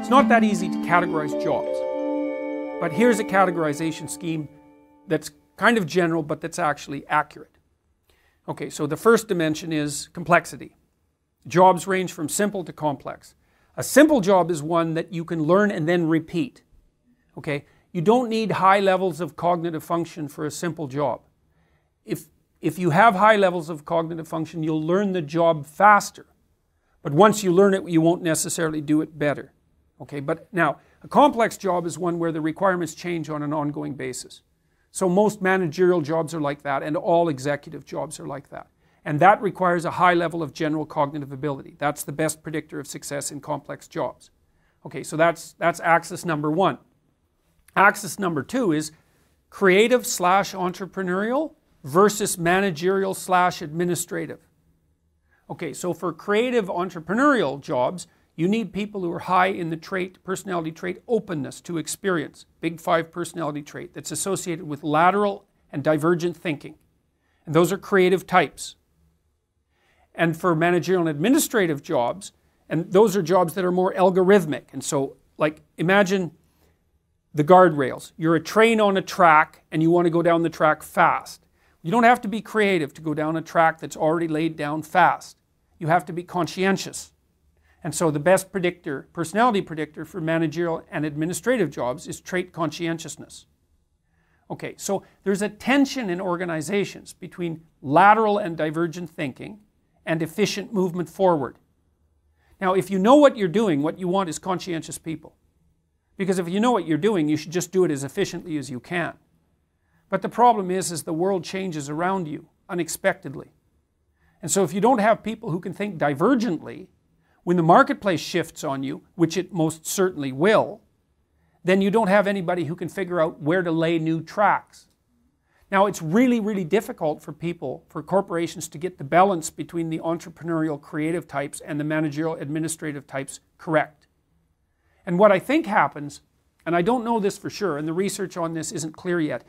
It's not that easy to categorize jobs. But here's a categorization scheme that's kind of general, but that's actually accurate. Okay, so the first dimension is complexity. Jobs range from simple to complex. A simple job is one that you can learn and then repeat. Okay, you don't need high levels of cognitive function for a simple job. If you have high levels of cognitive function, you'll learn the job faster. But once you learn it, you won't necessarily do it better. Okay, but now, a complex job is one where the requirements change on an ongoing basis. So most managerial jobs are like that, and all executive jobs are like that. And that requires a high level of general cognitive ability. That's the best predictor of success in complex jobs. Okay, so that's axis number one. Axis number two is creative / entrepreneurial versus managerial / administrative. Okay, so for creative entrepreneurial jobs, you need people who are high in the personality trait openness to experience, big 5 personality trait that's associated with lateral and divergent thinking. And those are creative types. And for managerial and administrative jobs, and those are jobs that are more algorithmic. And so, like, imagine the guardrails. You're a train on a track and you want to go down the track fast. You don't have to be creative to go down a track that's already laid down fast. You have to be conscientious. And so the best predictor, personality predictor for managerial and administrative jobs is trait conscientiousness. Okay, so there's a tension in organizations between lateral and divergent thinking and efficient movement forward. Now, if you know what you're doing, what you want is conscientious people. Because if you know what you're doing, you should just do it as efficiently as you can. But the problem is the world changes around you unexpectedly. And so if you don't have people who can think divergently, when the marketplace shifts on you, which it most certainly will, then you don't have anybody who can figure out where to lay new tracks. Now, it's really, really difficult for people, for corporations to get the balance between the entrepreneurial creative types and the managerial administrative types correct. And what I think happens, and I don't know this for sure, and the research on this isn't clear yet,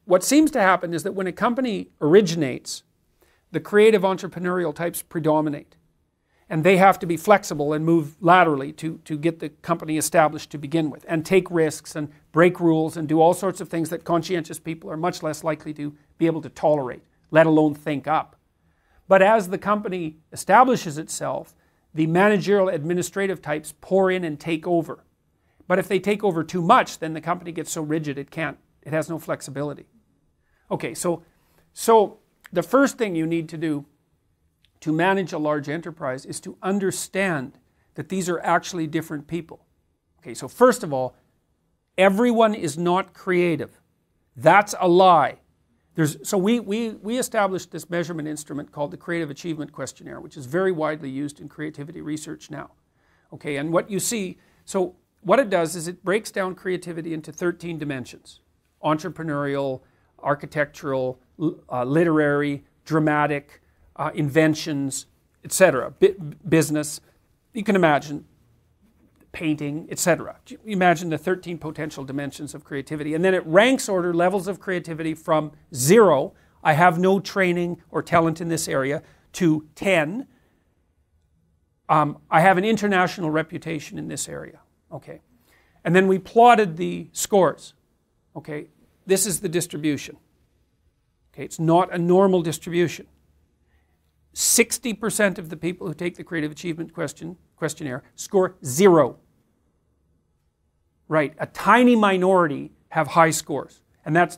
what seems to happen is that when a company originates, the creative entrepreneurial types predominate. And they have to be flexible and move laterally to get the company established to begin with, and take risks and break rules and do all sorts of things that conscientious people are much less likely to be able to tolerate, let alone think up. But as the company establishes itself, the managerial administrative types pour in and take over. But if they take over too much, then the company gets so rigid it has no flexibility. Okay, so the first thing you need to do to manage a large enterprise is to understand that these are actually different people. Okay, so first of all, everyone is not creative. That's a lie. So we established this measurement instrument called the Creative Achievement Questionnaire, which is very widely used in creativity research now. Okay, and what you see, so what it does is it breaks down creativity into 13 dimensions: entrepreneurial, architectural, literary, dramatic, inventions, etc., business. You can imagine painting, etc. You imagine the 13 potential dimensions of creativity. And then it ranks order levels of creativity from 0, I have no training or talent in this area, to 10, I have an international reputation in this area. Okay. And then we plotted the scores. Okay. This is the distribution. Okay. It's not a normal distribution. 60% of the people who take the Creative Achievement Questionnaire score 0. Right, a tiny minority have high scores. And that's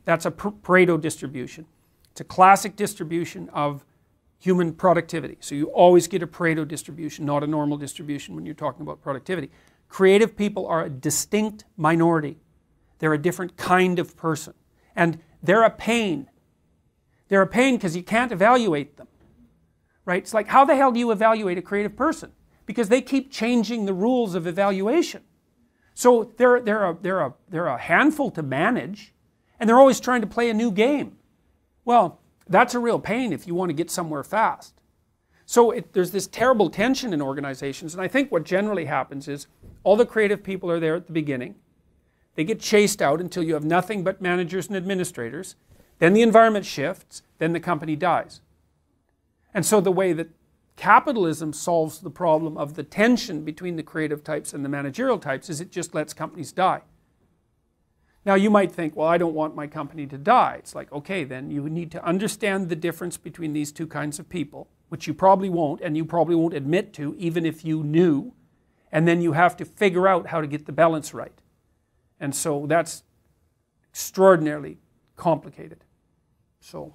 a Pareto distribution. It's a classic distribution of human productivity. So you always get a Pareto distribution, not a normal distribution when you're talking about productivity. Creative people are a distinct minority. They're a different kind of person. And they're a pain. They're a pain because you can't evaluate them. Right? It's like, how the hell do you evaluate a creative person? Because they keep changing the rules of evaluation. So they're a handful to manage, and they're always trying to play a new game. Well, that's a real pain if you want to get somewhere fast. So there's this terrible tension in organizations, and I think what generally happens is all the creative people are there at the beginning. They get chased out until you have nothing but managers and administrators. Then the environment shifts, then the company dies. And so the way that capitalism solves the problem of the tension between the creative types and the managerial types is it just lets companies die. Now you might think, well, I don't want my company to die. It's like, okay, then you need to understand the difference between these two kinds of people, which you probably won't, and you probably won't admit to even if you knew, and then you have to figure out how to get the balance right. And so that's extraordinarily complicated. So